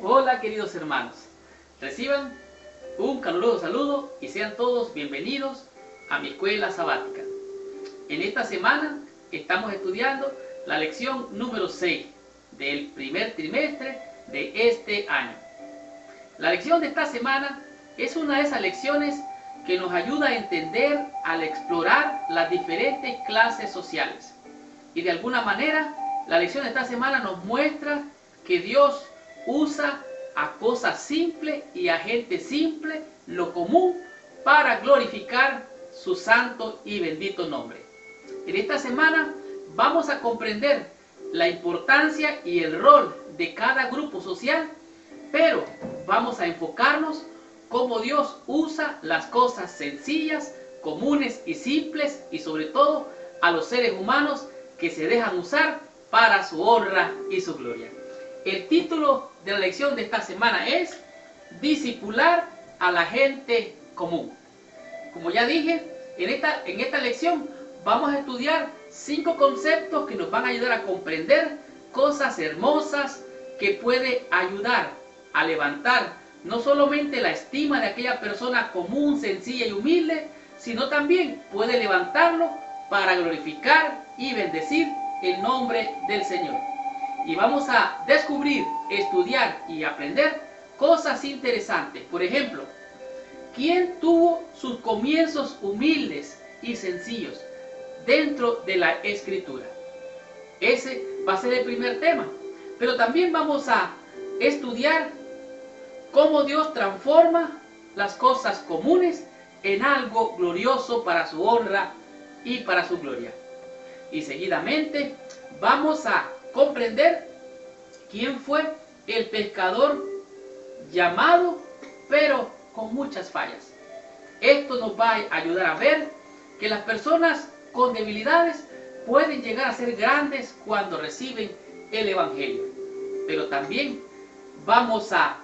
Hola queridos hermanos, reciban un caluroso saludo y sean todos bienvenidos a mi escuela sabática. En esta semana estamos estudiando la lección número 6 del primer trimestre de este año. La lección de esta semana es una de esas lecciones que nos ayuda a entender al explorar las diferentes clases sociales. Y de alguna manera, la lección de esta semana nos muestra que Dios usa a cosas simples y a gente simple, lo común, para glorificar su santo y bendito nombre. En esta semana vamos a comprender la importancia y el rol de cada grupo social, pero vamos a enfocarnos cómo Dios usa las cosas sencillas, comunes y simples, y sobre todo a los seres humanos que se dejan usar para su honra y su gloria. El título de la lección de esta semana es Discipular a la gente común. Como ya dije, en esta lección vamos a estudiar 5 conceptos que nos van a ayudar a comprender cosas hermosas que puede ayudar a levantar no solamente la estima de aquella persona común, sencilla y humilde, sino también puede levantarlo para glorificar y bendecir el nombre del Señor. Y vamos a descubrir, estudiar y aprender cosas interesantes. Por ejemplo, ¿quién tuvo sus comienzos humildes y sencillos dentro de la Escritura? Ese va a ser el primer tema. Pero también vamos a estudiar cómo Dios transforma las cosas comunes en algo glorioso para su honra y para su gloria. Y seguidamente vamos a comprender quién fue el pescador llamado, pero con muchas fallas. Esto nos va a ayudar a ver que las personas con debilidades pueden llegar a ser grandes cuando reciben el Evangelio. Pero también vamos a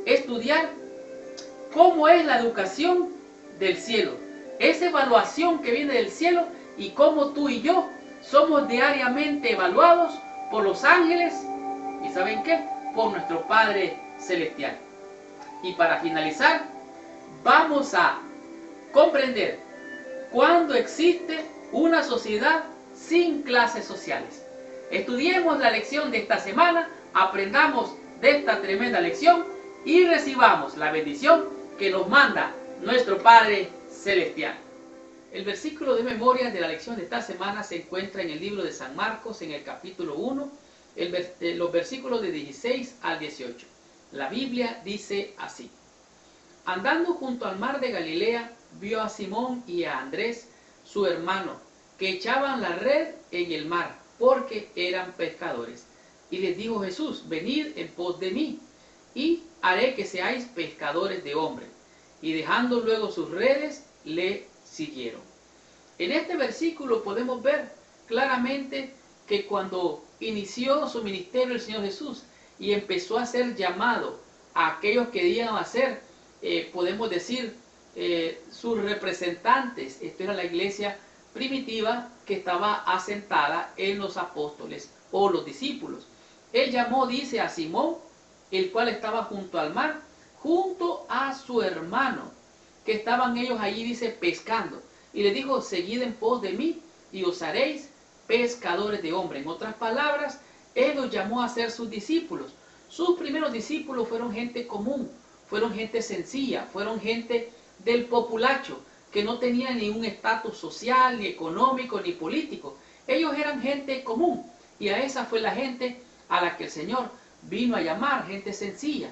estudiar cómo es la educación del cielo, esa evaluación que viene del cielo, y cómo tú y yo somos diariamente evaluados por los ángeles y ¿saben qué? Por nuestro Padre Celestial. Y para finalizar, vamos a comprender cuándo existe una sociedad sin clases sociales. Estudiemos la lección de esta semana, aprendamos de esta tremenda lección y recibamos la bendición que nos manda nuestro Padre Celestial. El versículo de memoria de la lección de esta semana se encuentra en el libro de San Marcos, en el capítulo 1, los versículos de 16 al 18. La Biblia dice así: Andando junto al mar de Galilea, vio a Simón y a Andrés, su hermano, que echaban la red en el mar, porque eran pescadores. Y les dijo Jesús: Venid en pos de mí, y haré que seáis pescadores de hombres. Y dejando luego sus redes, le siguieron. En este versículo podemos ver claramente que cuando inició su ministerio el Señor Jesús y empezó a ser llamado a aquellos que iban a ser, podemos decir, sus representantes, esto era la iglesia primitiva que estaba asentada en los apóstoles o los discípulos. Él llamó, dice, a Simón, el cual estaba junto al mar, junto a su hermano, que estaban ellos allí, dice, pescando. Y le dijo: seguid en pos de mí y os haréis pescadores de hombres. En otras palabras, Él los llamó a ser sus discípulos. Sus primeros discípulos fueron gente común, fueron gente sencilla, fueron gente del populacho, que no tenían ningún estatus social, ni económico, ni político. Ellos eran gente común, y a esa fue la gente a la que el Señor vino a llamar, gente sencilla.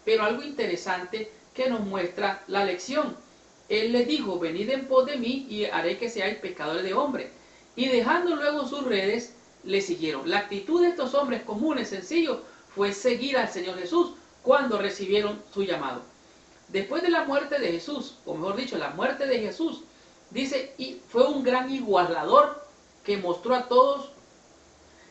Pero algo interesante que nos muestra la lección: Él les dijo: venid en pos de mí y haré que seáis pescadores de hombres. Y dejando luego sus redes, le siguieron. La actitud de estos hombres comunes, sencillos, fue seguir al Señor Jesús cuando recibieron su llamado. Después de la muerte de Jesús, o mejor dicho, la muerte de Jesús, dice, y fue un gran igualador que mostró a todos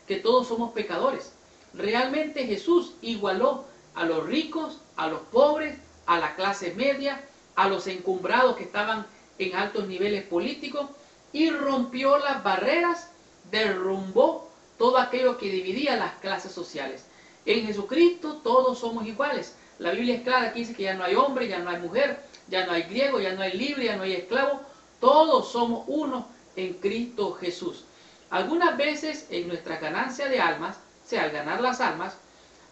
que todos somos pecadores. Realmente Jesús igualó a los ricos, a los pobres, a la clase media, a los encumbrados que estaban en altos niveles políticos, y rompió las barreras, derrumbó todo aquello que dividía las clases sociales. En Jesucristo todos somos iguales. La Biblia es clara, aquí dice que ya no hay hombre, ya no hay mujer, ya no hay griego, ya no hay libre, ya no hay esclavo. Todos somos uno en Cristo Jesús. Algunas veces en nuestra ganancia de almas, o sea, al ganar las almas,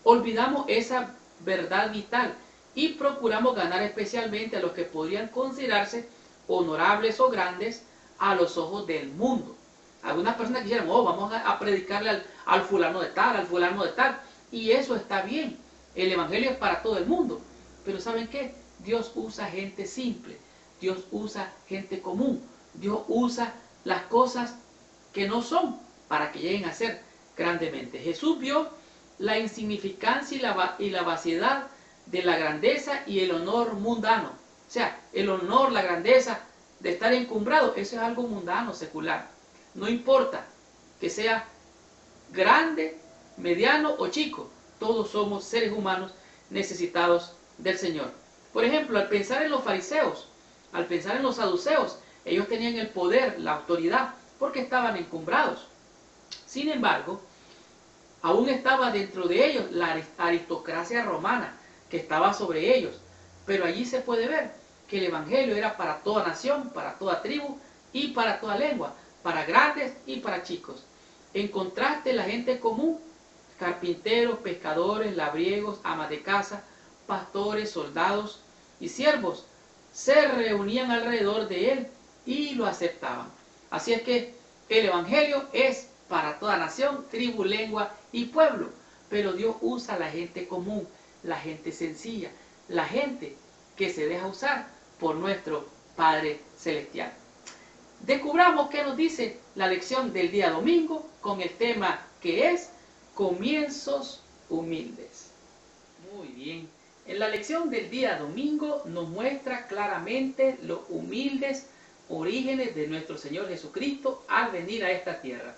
olvidamos esa verdad vital y procuramos ganar especialmente a los que podrían considerarse honorables o grandes a los ojos del mundo. Algunas personas quisieran, vamos a predicarle al fulano de tal, al fulano de tal, y eso está bien. El evangelio es para todo el mundo, pero ¿saben qué? Dios usa gente simple, Dios usa gente común, Dios usa las cosas que no son para que lleguen a ser grandemente. Jesús vio la insignificancia y la vaciedad de la grandeza y el honor mundano. O sea, el honor, la grandeza de estar encumbrado, eso es algo mundano, secular. No importa que sea grande, mediano o chico, todos somos seres humanos necesitados del Señor. Por ejemplo, al pensar en los fariseos, al pensar en los saduceos, ellos tenían el poder, la autoridad, porque estaban encumbrados. Sin embargo, aún estaba dentro de ellos la aristocracia romana que estaba sobre ellos. Pero allí se puede ver que el evangelio era para toda nación, para toda tribu y para toda lengua, para grandes y para chicos. En contraste, la gente común, carpinteros, pescadores, labriegos, amas de casa, pastores, soldados y siervos, se reunían alrededor de él y lo aceptaban. Así es que el evangelio es para toda nación, tribu, lengua y pueblo. Pero Dios usa a la gente común, la gente sencilla, la gente que se deja usar por nuestro Padre Celestial. Descubramos qué nos dice la lección del día domingo con el tema que es comienzos humildes. Muy bien. En la lección del día domingo nos muestra claramente los humildes orígenes de nuestro Señor Jesucristo al venir a esta tierra.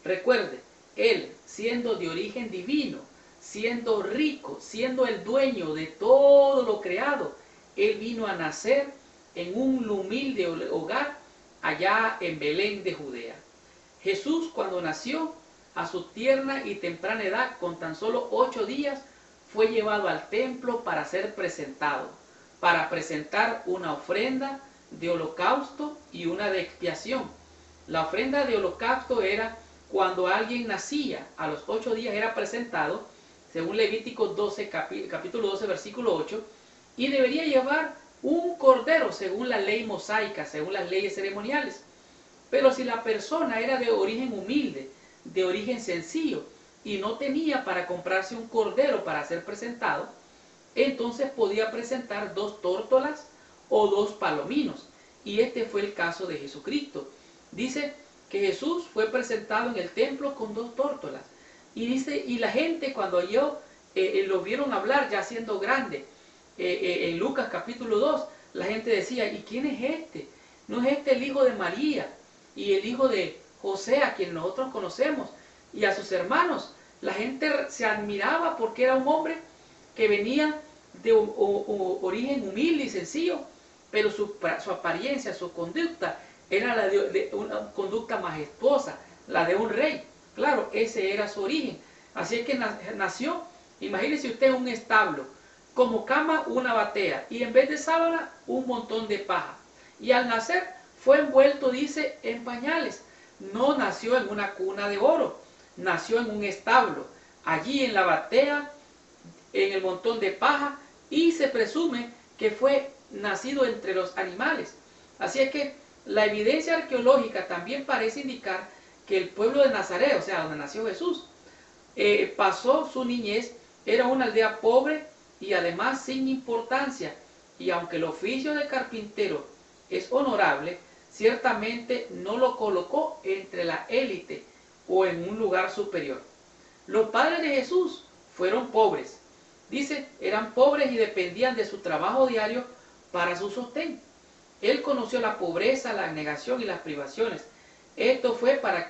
Recuerde, Él, siendo de origen divino, siendo rico, siendo el dueño de todo lo creado, Él vino a nacer en un humilde hogar allá en Belén de Judea. Jesús, cuando nació, a su tierna y temprana edad, con tan solo 8 días, fue llevado al templo para ser presentado, para presentar una ofrenda de holocausto y una de expiación. La ofrenda de holocausto era cuando alguien nacía, a los 8 días era presentado, según Levítico 12, capítulo 12, versículo 8, y debería llevar un cordero, según la ley mosaica, según las leyes ceremoniales. Pero si la persona era de origen humilde, de origen sencillo, y no tenía para comprarse un cordero para ser presentado, entonces podía presentar 2 tórtolas o 2 palominos. Y este fue el caso de Jesucristo. Dice que Jesús fue presentado en el templo con 2 tórtolas. Y dice, y la gente cuando lo vieron hablar ya siendo grande, en Lucas capítulo 2, la gente decía, ¿y quién es este? ¿No es este el hijo de María y el hijo de José, a quien nosotros conocemos, y a sus hermanos? La gente se admiraba porque era un hombre que venía de origen humilde y sencillo, pero su apariencia, su conducta, era la de una conducta majestuosa, la de un rey. Claro, ese era su origen. Así es que nació, imagínese usted, un establo, como cama una batea, y en vez de sábana un montón de paja. Y al nacer fue envuelto, dice, en pañales. No nació en una cuna de oro, nació en un establo, allí en la batea, en el montón de paja, y se presume que fue nacido entre los animales. Así es que la evidencia arqueológica también parece indicar que el pueblo de Nazaret, o sea, donde nació Jesús, pasó su niñez, era una aldea pobre y además sin importancia. Y aunque el oficio de carpintero es honorable, ciertamente no lo colocó entre la élite o en un lugar superior. Los padres de Jesús fueron pobres. Dice, eran pobres y dependían de su trabajo diario para su sostén. Él conoció la pobreza, la negación y las privaciones. Esto fue para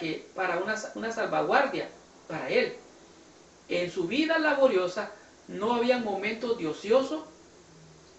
una salvaguardia para él. En su vida laboriosa no había momentos de ocioso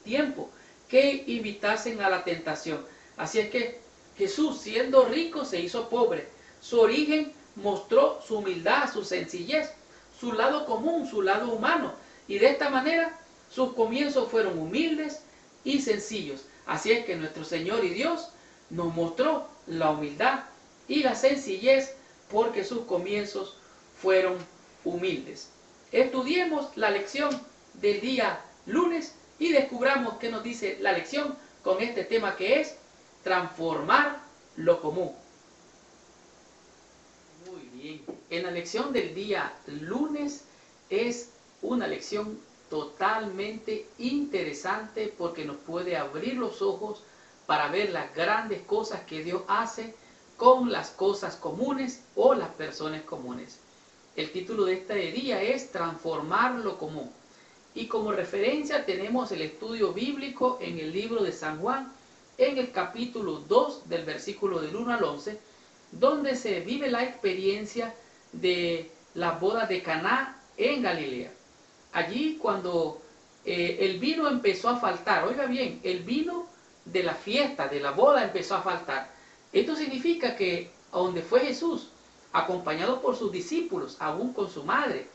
tiempo que invitasen a la tentación. Así es que Jesús, siendo rico, se hizo pobre. Su origen mostró su humildad, su sencillez. su lado común, su lado humano. Y de esta manera sus comienzos fueron humildes y sencillos. Así es que nuestro Señor y Dios nos mostró la humildad y la sencillez porque sus comienzos fueron humildes. Estudiemos la lección del día lunes y descubramos qué nos dice la lección con este tema que es transformar lo común. Muy bien, en la lección del día lunes es una lección totalmente interesante porque nos puede abrir los ojos para ver las grandes cosas que Dios hace con las cosas comunes o las personas comunes. El título de este día es Transformar lo común. Y como referencia tenemos el estudio bíblico en el libro de San Juan, en el capítulo 2 del versículo del 1 al 11, donde se vive la experiencia de la boda de Caná en Galilea. Allí cuando el vino empezó a faltar, oiga bien, el vino de la fiesta, de la boda empezó a faltar. Esto significa que a donde fue Jesús, acompañado por sus discípulos, aún con su madre,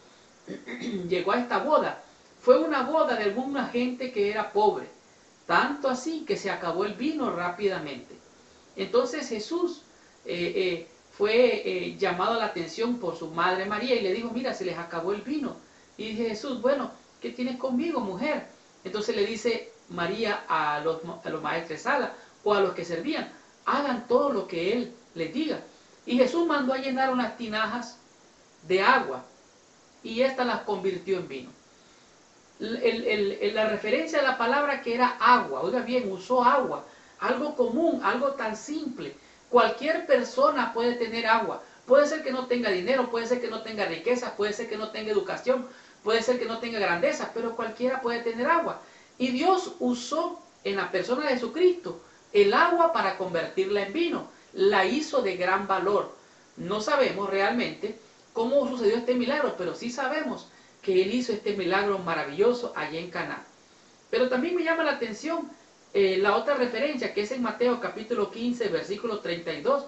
llegó a esta boda. Fue una boda de alguna gente que era pobre, tanto así que se acabó el vino rápidamente. Entonces Jesús fue llamado a la atención por su madre María y le dijo, mira, se les acabó el vino. Y dice Jesús, bueno, ¿qué tienes conmigo, mujer? Entonces le dice María a los maestros de sala o a los que servían, hagan todo lo que él les diga. Y Jesús mandó a llenar unas tinajas de agua y éstas las convirtió en vino. La referencia a la palabra que era agua, oiga bien, usó agua, algo común, algo tan simple. Cualquier persona puede tener agua. Puede ser que no tenga dinero, puede ser que no tenga riqueza, puede ser que no tenga educación, puede ser que no tenga grandeza, pero cualquiera puede tener agua. Y Dios usó en la persona de Jesucristo el agua para convertirla en vino. La hizo de gran valor. No sabemos realmente cómo sucedió este milagro, pero sí sabemos que Él hizo este milagro maravilloso allá en Caná. Pero también me llama la atención la otra referencia que es en Mateo capítulo 15, versículos 32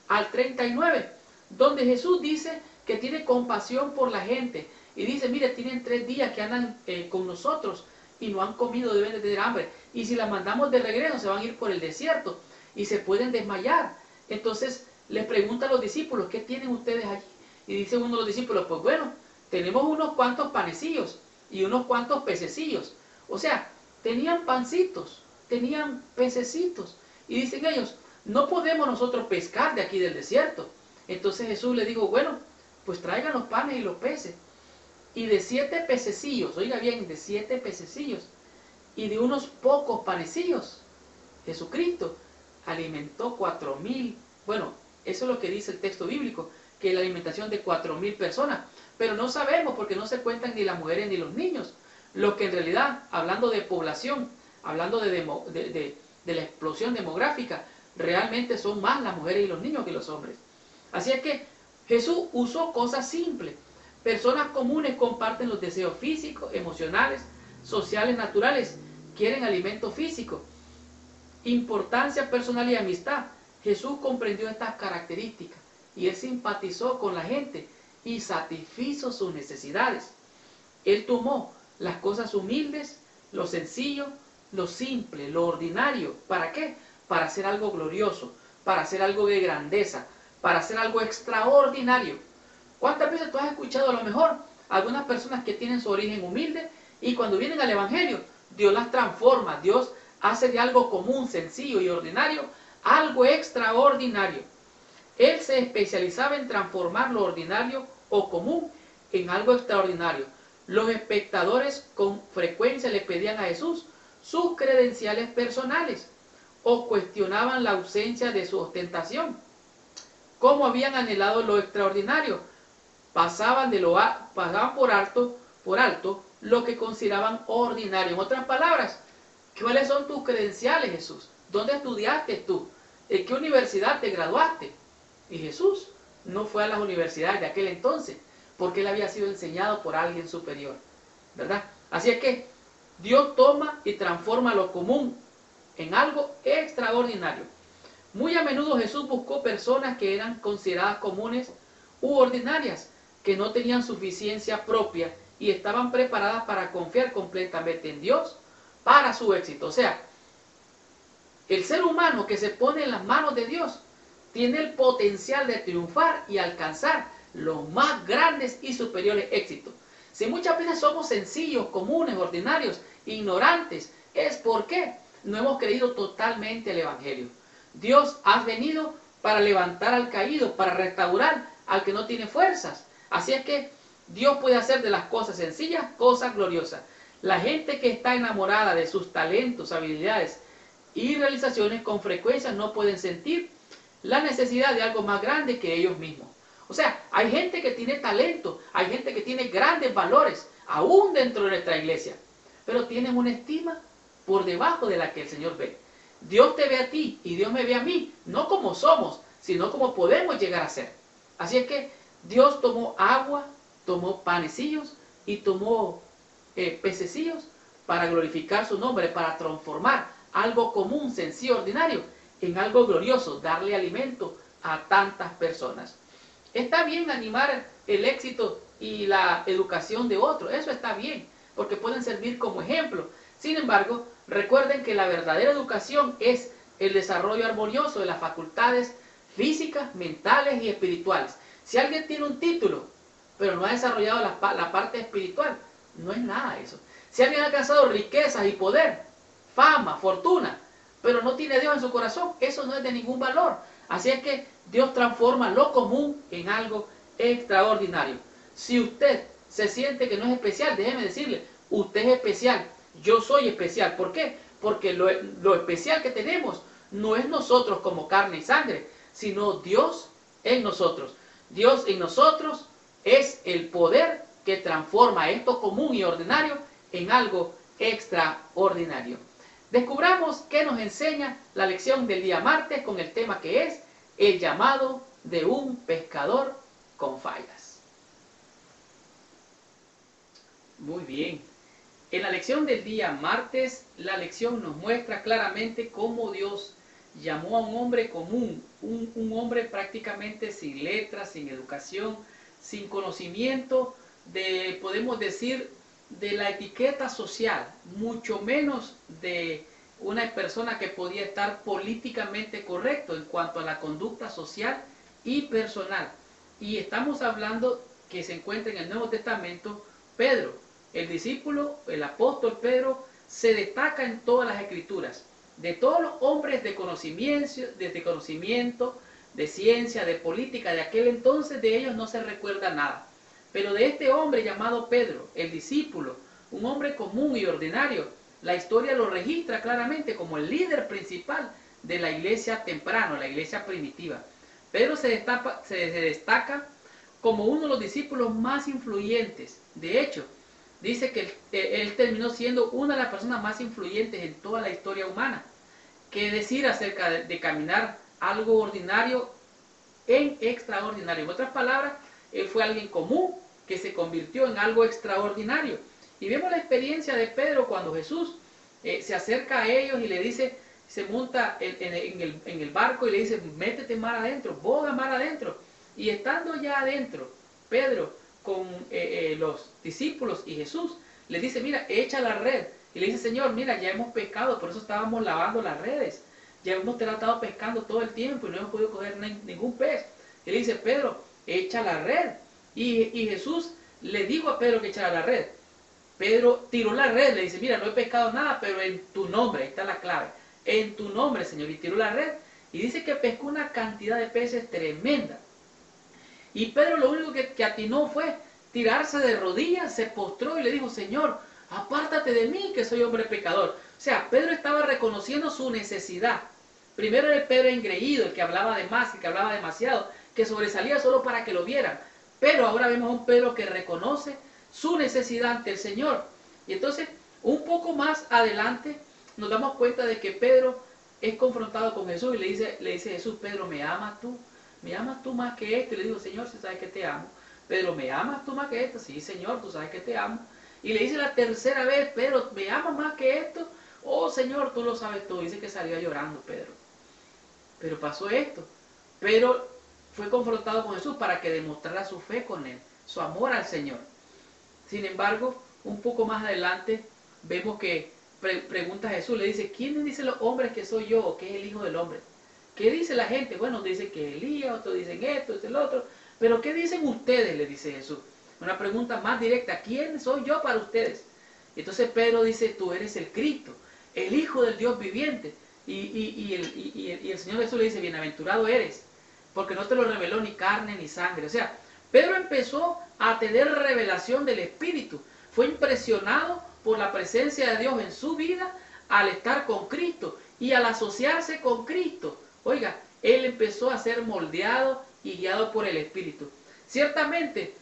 al 39, donde Jesús dice que tiene compasión por la gente y dice, mire, tienen 3 días que andan con nosotros y no han comido, deben de tener hambre, y si las mandamos de regreso se van a ir por el desierto y se pueden desmayar. Entonces les pregunta a los discípulos, ¿qué tienen ustedes allí? Y dice uno de los discípulos, pues bueno, tenemos unos cuantos panecillos y unos cuantos pececillos. O sea, tenían pancitos, tenían pececitos. Y dicen ellos, no podemos nosotros pescar de aquí del desierto. Entonces Jesús le dijo, bueno, pues traigan los panes y los peces. Y de 7 pececillos, oiga bien, de 7 pececillos y de unos pocos panecillos, Jesucristo alimentó 4,000. Bueno, eso es lo que dice el texto bíblico, que la alimentación de 4,000 personas. Pero no sabemos porque no se cuentan ni las mujeres ni los niños. Lo que en realidad, hablando de población, hablando de la explosión demográfica, realmente son más las mujeres y los niños que los hombres. Así es que Jesús usó cosas simples. Personas comunes comparten los deseos físicos, emocionales, sociales, naturales. Quieren alimento físico. Importancia personal y amistad. Jesús comprendió estas características y Él simpatizó con la gente y satisfizo sus necesidades. Él tomó las cosas humildes, lo sencillo, lo simple, lo ordinario. ¿Para qué? Para hacer algo glorioso, para hacer algo de grandeza, para hacer algo extraordinario. ¿Cuántas veces tú has escuchado a lo mejor algunas personas que tienen su origen humilde y cuando vienen al Evangelio, Dios las transforma, Dios hace de algo común, sencillo y ordinario, algo extraordinario? Él se especializaba en transformar lo ordinario o común en algo extraordinario. Los espectadores con frecuencia le pedían a Jesús sus credenciales personales o cuestionaban la ausencia de su ostentación. Como habían anhelado lo extraordinario, pasaban por alto lo que consideraban ordinario. En otras palabras, ¿cuáles son tus credenciales, Jesús? ¿Dónde estudiaste tú? ¿En qué universidad te graduaste? Y Jesús no fue a las universidades de aquel entonces, porque él había sido enseñado por alguien superior, ¿verdad? Así es que Dios toma y transforma lo común en algo extraordinario. Muy a menudo Jesús buscó personas que eran consideradas comunes u ordinarias, que no tenían suficiencia propia y estaban preparadas para confiar completamente en Dios para su éxito. O sea, el ser humano que se pone en las manos de Dios tiene el potencial de triunfar y alcanzar los más grandes y superiores éxitos. Si muchas veces somos sencillos, comunes, ordinarios, ignorantes, es porque no hemos creído totalmente el Evangelio. Dios ha venido para levantar al caído, para restaurar al que no tiene fuerzas. Así es que Dios puede hacer de las cosas sencillas cosas gloriosas. La gente que está enamorada de sus talentos, habilidades y realizaciones con frecuencia no pueden sentir la necesidad de algo más grande que ellos mismos. O sea, hay gente que tiene talento, hay gente que tiene grandes valores, aún dentro de nuestra iglesia, pero tienen una estima por debajo de la que el Señor ve. Dios te ve a ti y Dios me ve a mí, no como somos, sino como podemos llegar a ser. Así es que Dios tomó agua, tomó panecillos y tomó pececillos para glorificar su nombre, para transformar algo común, sencillo, ordinario, en algo glorioso, darle alimento a tantas personas. Está bien animar el éxito y la educación de otros, eso está bien, porque pueden servir como ejemplo. Sin embargo, recuerden que la verdadera educación es el desarrollo armonioso de las facultades físicas, mentales y espirituales. Si alguien tiene un título, pero no ha desarrollado la parte espiritual, no es nada eso. Si alguien ha alcanzado riquezas y poder, fama, fortuna, pero no tiene a Dios en su corazón, eso no es de ningún valor. Así es que Dios transforma lo común en algo extraordinario. Si usted se siente que no es especial, déjeme decirle, usted es especial, yo soy especial. ¿Por qué? Porque lo especial que tenemos no es nosotros como carne y sangre, sino Dios en nosotros. Dios en nosotros es el poder que transforma esto común y ordinario en algo extraordinario. Descubramos qué nos enseña la lección del día martes con el tema que es el llamado de un pescador con fallas. Muy bien. En la lección del día martes, la lección nos muestra claramente cómo Dios llamó a un hombre común, un hombre prácticamente sin letras, sin educación, sin conocimiento de, podemos decir, de la etiqueta social, mucho menos de una persona que podía estar políticamente correcto en cuanto a la conducta social y personal. Y estamos hablando que se encuentra en el Nuevo Testamento Pedro. El discípulo, el apóstol Pedro, se destaca en todas las escrituras. De todos los hombres de conocimiento, de ciencia, de política, de aquel entonces, de ellos no se recuerda nada. Pero de este hombre llamado Pedro, el discípulo, un hombre común y ordinario, la historia lo registra claramente como el líder principal de la iglesia temprana, la iglesia primitiva. Pedro se destaca como uno de los discípulos más influyentes. De hecho, dice que él terminó siendo una de las personas más influyentes en toda la historia humana. ¿Qué decir acerca de caminar algo ordinario en extraordinario? En otras palabras, él fue alguien común que se convirtió en algo extraordinario. Y vemos la experiencia de Pedro cuando Jesús se acerca a ellos y le dice, se monta en el barco y le dice, métete mar adentro, boga mar adentro. Y estando ya adentro, Pedro con los discípulos y Jesús le dice, mira, echa la red. Y le dice, Señor, mira, ya hemos pescado, por eso estábamos lavando las redes. Ya hemos tratado pescando todo el tiempo y no hemos podido coger ningún pez. Y le dice, Pedro, echa la red. Y Jesús le dijo a Pedro que echara la red. Pedro tiró la red, le dice, mira, no he pescado nada, pero en tu nombre, ahí está la clave, en tu nombre, Señor. Y tiró la red y dice que pescó una cantidad de peces tremenda. Y Pedro lo único que atinó fue tirarse de rodillas, se postró y le dijo, Señor, apártate de mí, que soy hombre pecador. O sea, Pedro estaba reconociendo su necesidad. Primero era el Pedro engreído, el que hablaba de más, el que hablaba demasiado, que sobresalía solo para que lo vieran. Pero ahora vemos a un Pedro que reconoce su necesidad ante el Señor. Y entonces, un poco más adelante, nos damos cuenta de que Pedro es confrontado con Jesús y le dice Jesús, Pedro, ¿me amas tú? ¿Me amas tú más que esto? Y le digo, Señor, si sabes que te amo. Pedro, ¿me amas tú más que esto? Sí, Señor, tú sabes que te amo. Y le dice la tercera vez, Pedro, ¿me amas más que esto? Oh, Señor, tú lo sabes todo. Dice que salió llorando Pedro. Pero pasó esto. Pedro fue confrontado con Jesús para que demostrara su fe con él, su amor al Señor. Sin embargo, un poco más adelante vemos que pregunta a Jesús, le dice, ¿quiénes dicen los hombres que soy yo o que es el Hijo del Hombre? ¿Qué dice la gente? Bueno, dicen que es Elías, otros dicen esto, es el otro. Pero ¿qué dicen ustedes? Le dice Jesús. Una pregunta más directa, ¿quién soy yo para ustedes? Entonces Pedro dice, tú eres el Cristo, el Hijo del Dios viviente. Y el Señor Jesús le dice, bienaventurado eres, porque no te lo reveló ni carne ni sangre. O sea, Pedro empezó a tener revelación del Espíritu. Fue impresionado por la presencia de Dios en su vida al estar con Cristo y al asociarse con Cristo. Oiga, él empezó a ser moldeado y guiado por el Espíritu. Ciertamente,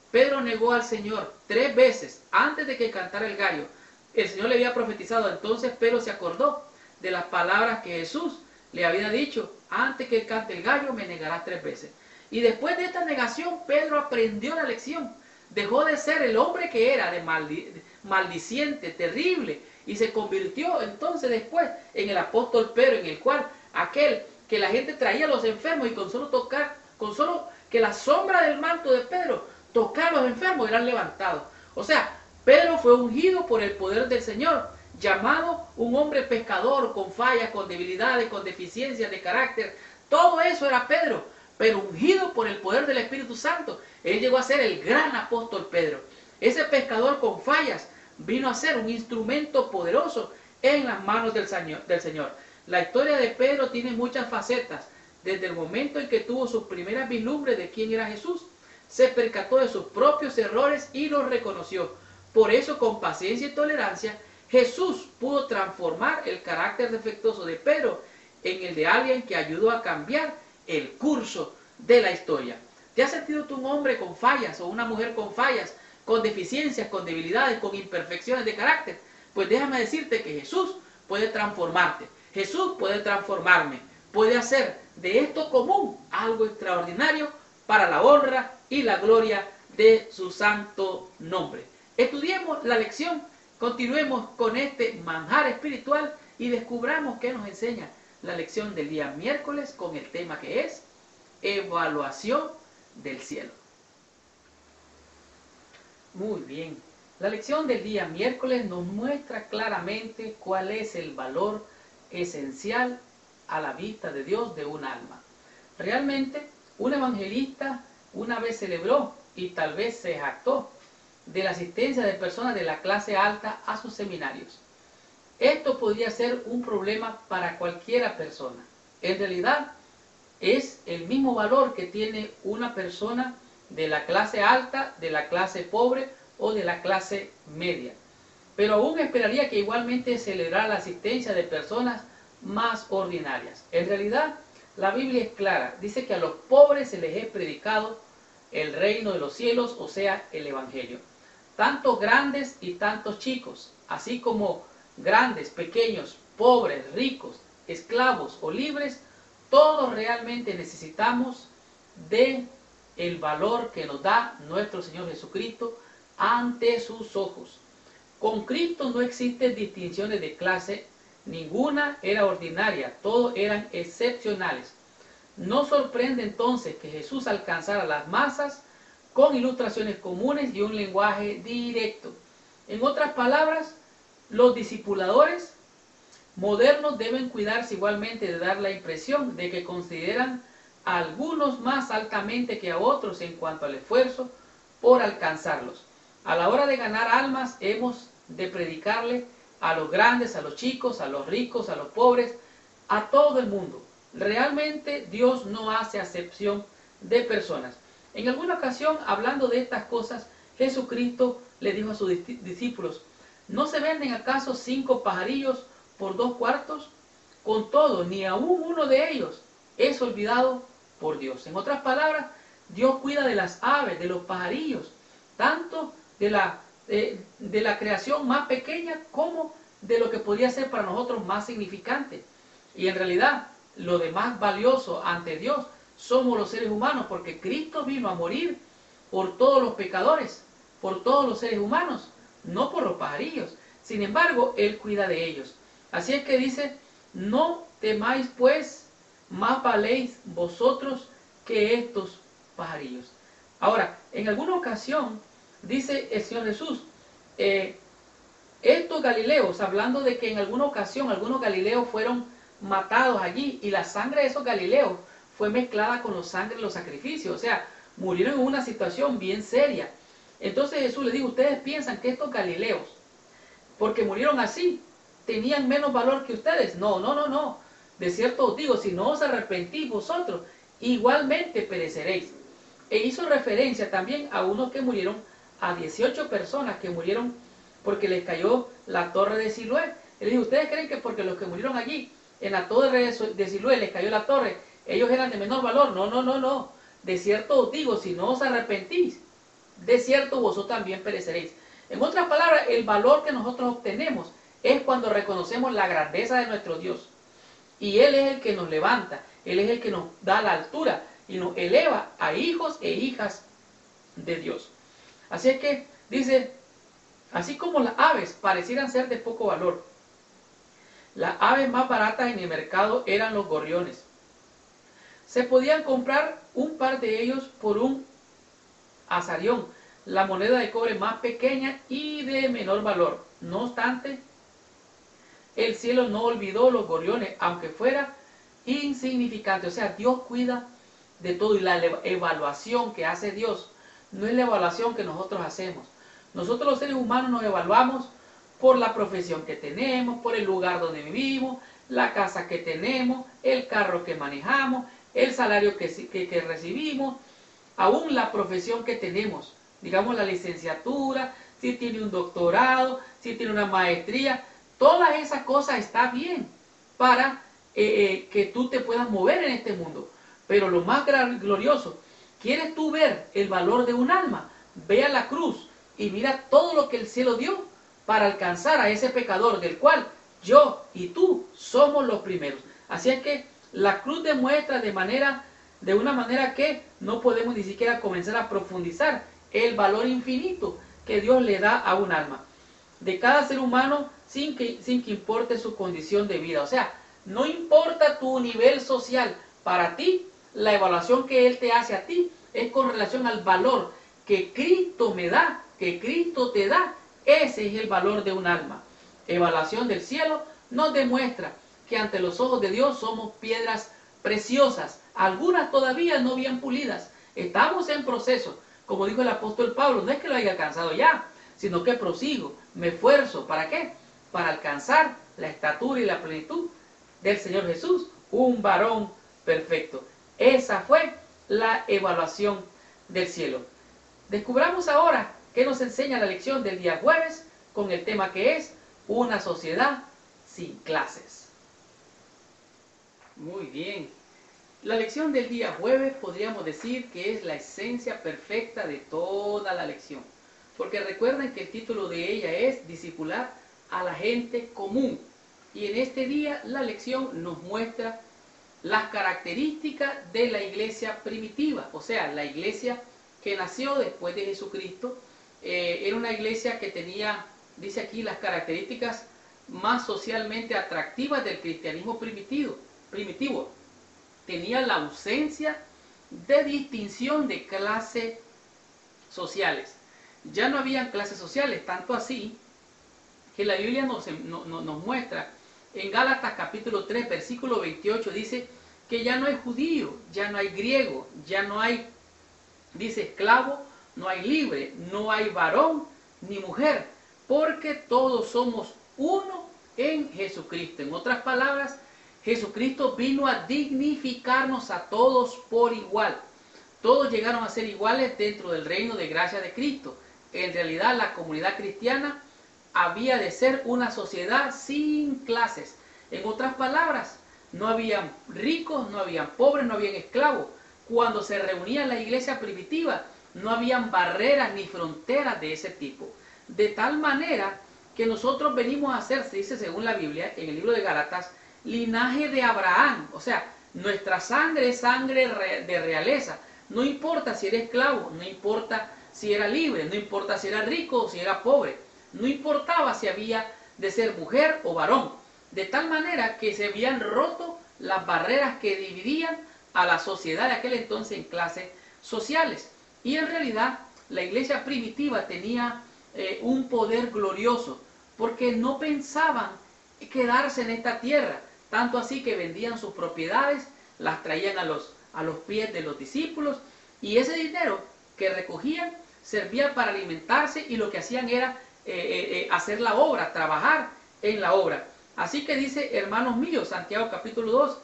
Pedro negó al Señor 3 veces antes de que cantara el gallo. El Señor le había profetizado, entonces Pedro se acordó de las palabras que Jesús le había dicho, antes que cante el gallo me negarás 3 veces. Y después de esta negación, Pedro aprendió la lección. Dejó de ser el hombre que era, de maldiciente, terrible, y se convirtió entonces después en el apóstol Pedro, en el cual aquel que la gente traía a los enfermos y con solo que la sombra del manto de Pedro tocar a los enfermos eran levantados. O sea, Pedro fue ungido por el poder del Señor, llamado un hombre pescador, con fallas, con debilidades, con deficiencias de carácter. Todo eso era Pedro, pero ungido por el poder del Espíritu Santo. Él llegó a ser el gran apóstol Pedro. Ese pescador con fallas vino a ser un instrumento poderoso en las manos del Señor. La historia de Pedro tiene muchas facetas. Desde el momento en que tuvo sus primeras vislumbres de quién era Jesús, se percató de sus propios errores y los reconoció. Por eso, con paciencia y tolerancia, Jesús pudo transformar el carácter defectuoso de Pedro en el de alguien que ayudó a cambiar el curso de la historia. ¿Te has sentido tú un hombre con fallas o una mujer con fallas, con deficiencias, con debilidades, con imperfecciones de carácter? Pues déjame decirte que Jesús puede transformarte. Jesús puede transformarme. Puede hacer de esto común algo extraordinario para la honra y la gloria de su santo nombre. Estudiemos la lección, continuemos con este manjar espiritual y descubramos qué nos enseña la lección del día miércoles con el tema que es evaluación del cielo. Muy bien, la lección del día miércoles nos muestra claramente cuál es el valor esencial a la vista de Dios de un alma. Realmente, un evangelista una vez celebró y tal vez se jactó de la asistencia de personas de la clase alta a sus seminarios. Esto podría ser un problema para cualquiera persona. En realidad, es el mismo valor que tiene una persona de la clase alta, de la clase pobre o de la clase media. Pero aún esperaría que igualmente celebrara la asistencia de personas más ordinarias. En realidad, la Biblia es clara. Dice que a los pobres se les es predicado el reino de los cielos, o sea, el Evangelio. Tantos grandes y tantos chicos, así como grandes, pequeños, pobres, ricos, esclavos o libres, todos realmente necesitamos de el valor que nos da nuestro Señor Jesucristo ante sus ojos. Con Cristo no existen distinciones de clase, ninguna era ordinaria, todos eran excepcionales. No sorprende entonces que Jesús alcanzara las masas con ilustraciones comunes y un lenguaje directo. En otras palabras, los discipuladores modernos deben cuidarse igualmente de dar la impresión de que consideran a algunos más altamente que a otros en cuanto al esfuerzo por alcanzarlos. A la hora de ganar almas hemos de predicarle a los grandes, a los chicos, a los ricos, a los pobres, a todo el mundo. Realmente Dios no hace acepción de personas. En alguna ocasión, hablando de estas cosas, Jesucristo le dijo a sus discípulos: ¿no se venden acaso 5 pajarillos por 2 cuartos? Con todo, ni aún uno de ellos es olvidado por Dios. En otras palabras, Dios cuida de las aves, de los pajarillos, tanto de la creación más pequeña como de lo que podría ser para nosotros más significante. Y en realidad, lo de más valioso ante Dios somos los seres humanos, porque Cristo vino a morir por todos los pecadores, por todos los seres humanos, no por los pajarillos. Sin embargo, Él cuida de ellos. Así es que dice: no temáis pues, más valéis vosotros que estos pajarillos. Ahora, En alguna ocasión, dice el Señor Jesús, estos galileos, hablando de que en alguna ocasión algunos galileos fueron matados allí y la sangre de esos galileos fue mezclada con la sangre de los sacrificios, o sea, murieron en una situación bien seria. Entonces Jesús les dijo, ustedes piensan que estos galileos, porque murieron así, tenían menos valor que ustedes. No, no, no, no. De cierto os digo, si no os arrepentís vosotros, igualmente pereceréis. E hizo referencia también a unos que murieron, a 18 personas que murieron porque les cayó la torre de Siloé. Él dijo, ¿ustedes creen que porque los que murieron allí, en la torre de Siloé, les cayó la torre, ellos eran de menor valor? No, no, no, no. De cierto os digo, si no os arrepentís, de cierto vosotros también pereceréis. En otras palabras, el valor que nosotros obtenemos es cuando reconocemos la grandeza de nuestro Dios. Y Él es el que nos levanta, Él es el que nos da la altura y nos eleva a hijos e hijas de Dios. Así es que dice, así como las aves parecieran ser de poco valor, las aves más baratas en el mercado eran los gorriones. Se podían comprar un par de ellos por un azarión, la moneda de cobre más pequeña y de menor valor. No obstante, el cielo no olvidó los gorriones, aunque fuera insignificante. O sea, Dios cuida de todo, y la evaluación que hace Dios no es la evaluación que nosotros hacemos. Nosotros los seres humanos nos evaluamos por la profesión que tenemos, por el lugar donde vivimos, la casa que tenemos, el carro que manejamos, el salario que recibimos, aún la profesión que tenemos, digamos la licenciatura, si tiene un doctorado, si tiene una maestría, todas esas cosas están bien para que tú te puedas mover en este mundo. Pero lo más glorioso, ¿quieres tú ver el valor de un alma? Ve a la cruz y mira todo lo que el cielo dio para alcanzar a ese pecador del cual yo y tú somos los primeros. Así es que la cruz demuestra de una manera que no podemos ni siquiera comenzar a profundizar el valor infinito que Dios le da a un alma, de cada ser humano, sin que importe su condición de vida. O sea, no importa tu nivel social, para ti la evaluación que Él te hace a ti es con relación al valor que Cristo me da, que Cristo te da. Ese es el valor de un alma. Evaluación del cielo nos demuestra que ante los ojos de Dios somos piedras preciosas, algunas todavía no bien pulidas. Estamos en proceso, como dijo el apóstol Pablo, no es que lo haya alcanzado ya, sino que prosigo, me esfuerzo. ¿Para qué? Para alcanzar la estatura y la plenitud del Señor Jesús, un varón perfecto. Esa fue la evaluación del cielo. Descubramos ahora qué nos enseña la lección del día jueves con el tema que es una sociedad sin clases. Muy bien. La lección del día jueves podríamos decir que es la esencia perfecta de toda la lección. Porque recuerden que el título de ella es Discipular a la gente común. Y en este día la lección nos muestra las características de la iglesia primitiva. O sea, la iglesia que nació después de Jesucristo. Era una iglesia que tenía, dice aquí, las características más socialmente atractivas del cristianismo primitivo. Tenía la ausencia de distinción de clases sociales. Ya no habían clases sociales, tanto así que la Biblia nos muestra en Gálatas capítulo 3, versículo 28, dice que ya no hay judío, ya no hay griego, ya no hay, dice, esclavo, no hay libre, no hay varón ni mujer, porque todos somos uno en Jesucristo. En otras palabras, Jesucristo vino a dignificarnos a todos por igual. Todos llegaron a ser iguales dentro del reino de gracia de Cristo. En realidad, la comunidad cristiana había de ser una sociedad sin clases. En otras palabras, no habían ricos, no habían pobres, no habían esclavos. Cuando se reunía la iglesia primitiva, no habían barreras ni fronteras de ese tipo. De tal manera que nosotros venimos a ser, se dice según la Biblia, en el libro de Gálatas, linaje de Abraham. O sea, nuestra sangre es sangre de realeza. No importa si era esclavo, no importa si era libre, no importa si era rico o si era pobre. No importaba si había de ser mujer o varón. De tal manera que se habían roto las barreras que dividían a la sociedad de aquel entonces en clases sociales. Y en realidad la iglesia primitiva tenía un poder glorioso, porque no pensaban quedarse en esta tierra, tanto así que vendían sus propiedades, las traían a los pies de los discípulos, y ese dinero que recogían servía para alimentarse, y lo que hacían era hacer la obra, trabajar en la obra. Así que dice, hermanos míos, Santiago capítulo 2,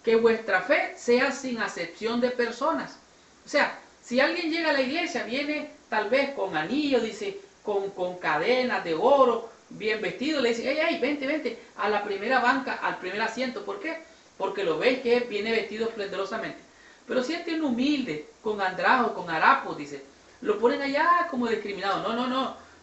que vuestra fe sea sin acepción de personas. O sea, si alguien llega a la iglesia, viene tal vez con anillo, dice, con cadenas de oro, bien vestido, le dice, hey, vente, vente, a la primera banca, al primer asiento. ¿Por qué? Porque lo ves que viene vestido esplendorosamente. Pero si este es un humilde, con andrajos, con harapos, dice, lo ponen allá como discriminado.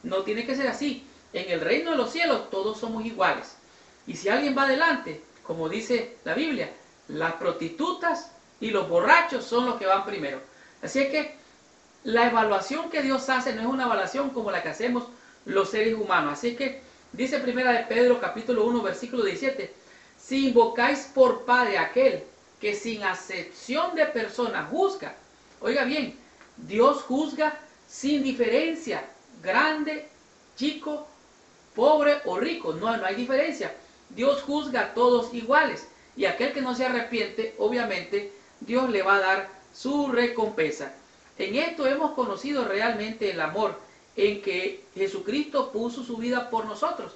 No tiene que ser así. En el reino de los cielos todos somos iguales. Y si alguien va adelante, como dice la Biblia, las prostitutas y los borrachos son los que van primero. Así es que la evaluación que Dios hace no es una evaluación como la que hacemos los seres humanos. Así que dice primera de Pedro capítulo 1 versículo 17, si invocáis por Padre aquel que sin acepción de personas juzga. Oiga bien, Dios juzga sin diferencia, grande, chico, pobre o rico. No hay diferencia. Dios juzga a todos iguales. Y aquel que no se arrepiente, obviamente, Dios le va a dar su recompensa. En esto hemos conocido realmente el amor, en que Jesucristo puso su vida por nosotros.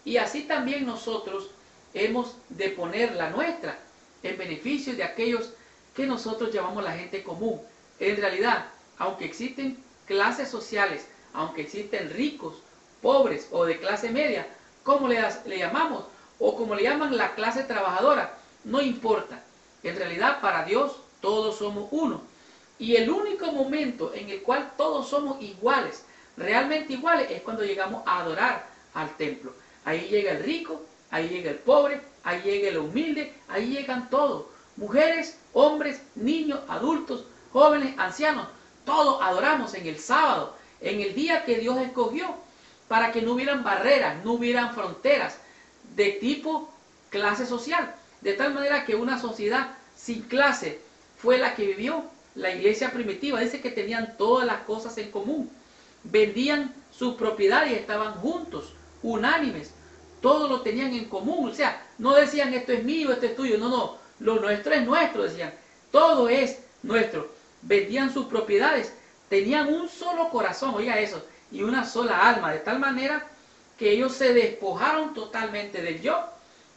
Y así también nosotros hemos de poner la nuestra en beneficio de aquellos que nosotros llamamos la gente común. En realidad, aunque existen clases sociales, aunque existen ricos, pobres o de clase media, como le llamamos, o como le llaman la clase trabajadora, no importa. En realidad, para Dios, todos somos uno. Y el único momento en el cual todos somos iguales, realmente iguales, es cuando llegamos a adorar al templo. Ahí llega el rico, ahí llega el pobre, ahí llega el humilde, ahí llegan todos. Mujeres, hombres, niños, adultos, jóvenes, ancianos, todos adoramos en el sábado, en el día que Dios escogió, para que no hubieran barreras, no hubieran fronteras de tipo clase social. De tal manera que una sociedad sin clase fue la que vivió la iglesia primitiva. Dice que tenían todas las cosas en común. Vendían sus propiedades y estaban juntos, unánimes. Todo lo tenían en común. O sea, no decían esto es mío, esto es tuyo. No. Lo nuestro es nuestro, decían. Todo es nuestro. Vendían sus propiedades. Tenían un solo corazón, oiga eso, y una sola alma. De tal manera que ellos se despojaron totalmente del yo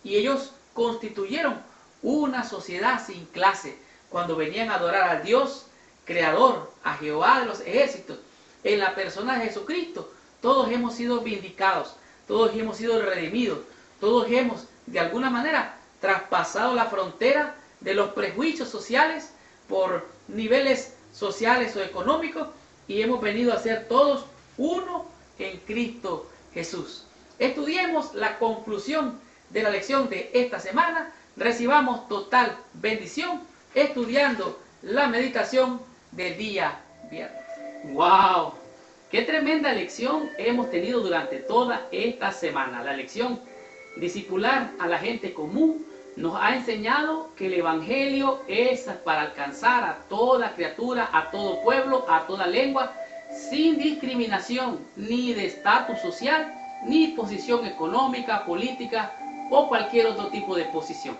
y ellos constituyeron una sociedad sin clase. Cuando venían a adorar al Dios creador, a Jehová de los ejércitos, en la persona de Jesucristo, todos hemos sido vindicados, todos hemos sido redimidos, todos hemos de alguna manera traspasado la frontera de los prejuicios sociales por niveles sociales o económicos, y hemos venido a ser todos uno en Cristo Jesús. Estudiemos la conclusión de la lección de esta semana. Recibamos total bendición estudiando la meditación del día viernes. ¡Wow! ¡Qué tremenda lección hemos tenido durante toda esta semana! La lección discipular a la gente común nos ha enseñado que el Evangelio es para alcanzar a toda criatura, a todo pueblo, a toda lengua, sin discriminación ni de estatus social, ni posición económica, política o cualquier otro tipo de posición.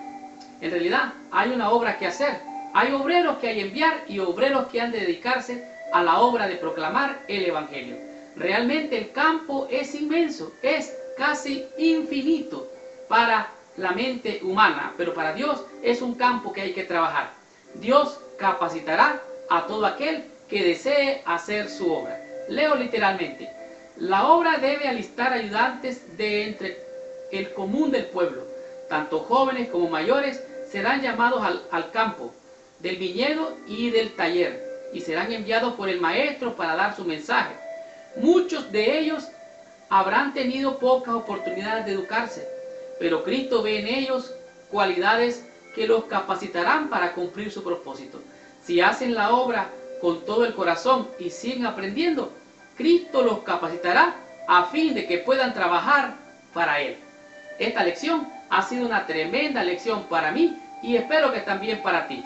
En realidad hay una obra que hacer, hay obreros que hay que enviar y obreros que han de dedicarse a la obra de proclamar el Evangelio. Realmente el campo es inmenso, es casi infinito para la mente humana, pero para Dios es un campo que hay que trabajar. Dios capacitará a todo aquel que desee hacer su obra. Leo literalmente: la obra debe alistar ayudantes de entre el común del pueblo. Tanto jóvenes como mayores serán llamados al campo, del viñedo y del taller, y serán enviados por el maestro para dar su mensaje. Muchos de ellos habrán tenido pocas oportunidades de educarse, pero Cristo ve en ellos cualidades que los capacitarán para cumplir su propósito. Si hacen la obra con todo el corazón y siguen aprendiendo, Cristo los capacitará a fin de que puedan trabajar para Él. Esta lección ha sido una tremenda lección para mí y espero que también para ti.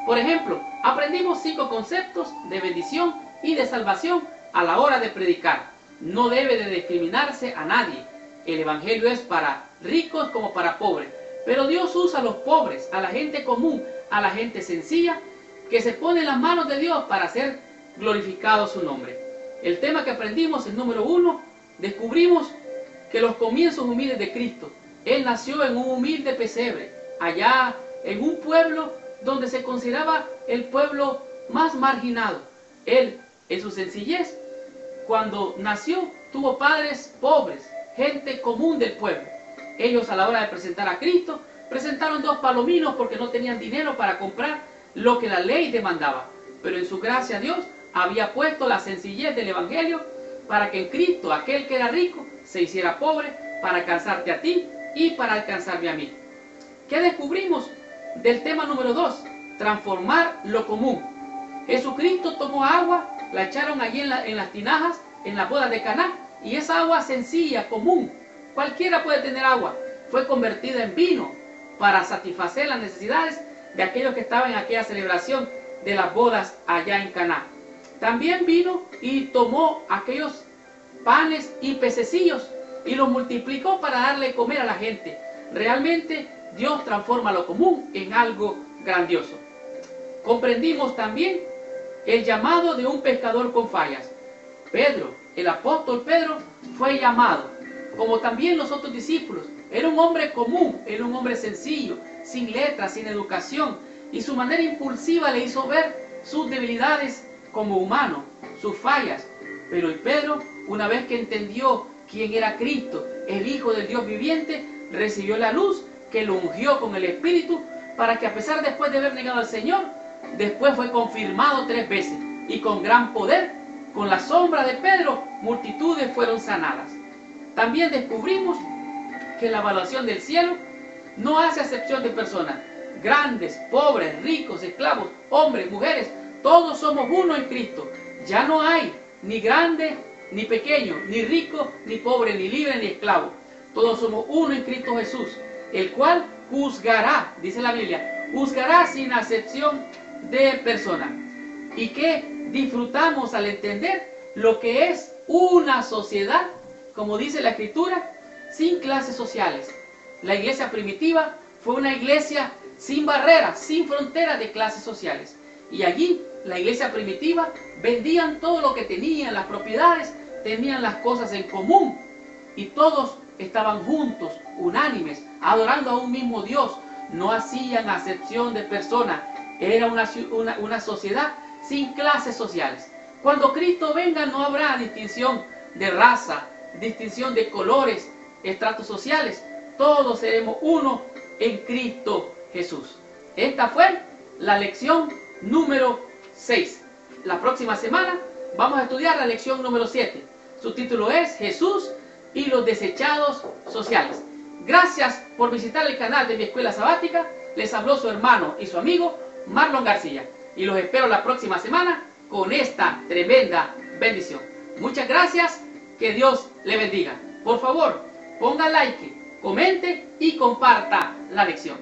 Por ejemplo, aprendimos 5 conceptos de bendición y de salvación a la hora de predicar. No debe de discriminarse a nadie. El evangelio es para ricos como para pobres. Pero Dios usa a los pobres, a la gente común, a la gente sencilla, que se pone en las manos de Dios para hacer glorificado su nombre. El tema que aprendimos, el número 1, descubrimos que los comienzos humildes de Cristo. Él nació en un humilde pesebre, allá en un pueblo donde se consideraba el pueblo más marginado. Él, en su sencillez, cuando nació, tuvo padres pobres, gente común del pueblo. Ellos, a la hora de presentar a Cristo, presentaron 2 palominos porque no tenían dinero para comprar lo que la ley demandaba. Pero en su gracia Dios había puesto la sencillez del evangelio para que en Cristo, aquel que era rico, se hiciera pobre para alcanzarte a ti y para alcanzarme a mí. ¿Qué descubrimos del tema número 2? Transformar lo común. Jesucristo tomó agua, la echaron allí en las tinajas, en las bodas de Caná, y esa agua sencilla, común, cualquiera puede tener agua, fue convertida en vino para satisfacer las necesidades de aquellos que estaban en aquella celebración de las bodas allá en Caná. También vino y tomó aquellos panes y pececillos y los multiplicó para darle de comer a la gente. Realmente Dios transforma lo común en algo grandioso. Comprendimos también el llamado de un pescador con fallas. Pedro, el apóstol Pedro, fue llamado, como también los otros discípulos. Era un hombre común, era un hombre sencillo, sin letras, sin educación, y su manera impulsiva le hizo ver sus debilidades como humano, sus fallas. Pero Pedro, una vez que entendió quién era Cristo, el Hijo del Dios viviente, recibió la luz que lo ungió con el Espíritu para que, a pesar después de haber negado al Señor, después fue confirmado 3 veces, y con gran poder, con la sombra de Pedro, multitudes fueron sanadas. También descubrimos que la evaluación del cielo no hace acepción de personas, grandes, pobres, ricos, esclavos, hombres, mujeres, todos somos uno en Cristo. Ya no hay ni grande ni pequeño, ni rico ni pobre, ni libre ni esclavo. Todos somos uno en Cristo Jesús, el cual juzgará, dice la Biblia, juzgará sin acepción de personas. Y que disfrutamos al entender lo que es una sociedad, como dice la Escritura, sin clases sociales. La iglesia primitiva fue una iglesia sin barreras, sin fronteras de clases sociales. Y allí, la iglesia primitiva, vendían todo lo que tenían, las propiedades, tenían las cosas en común. Y todos estaban juntos, unánimes, adorando a un mismo Dios. No hacían acepción de personas. Era una sociedad sin clases sociales. Cuando Cristo venga no habrá distinción de raza, distinción de colores, estratos sociales. Todos seremos uno en Cristo Jesús. Esta fue la lección número 6. La próxima semana vamos a estudiar la lección número 7. Su título es Jesús y los desechados sociales. Gracias por visitar el canal de mi escuela sabática. Les habló su hermano y su amigo Marlon García. Y los espero la próxima semana con esta tremenda bendición. Muchas gracias. Que Dios le bendiga. Por favor, ponga like, comente y comparta la lección.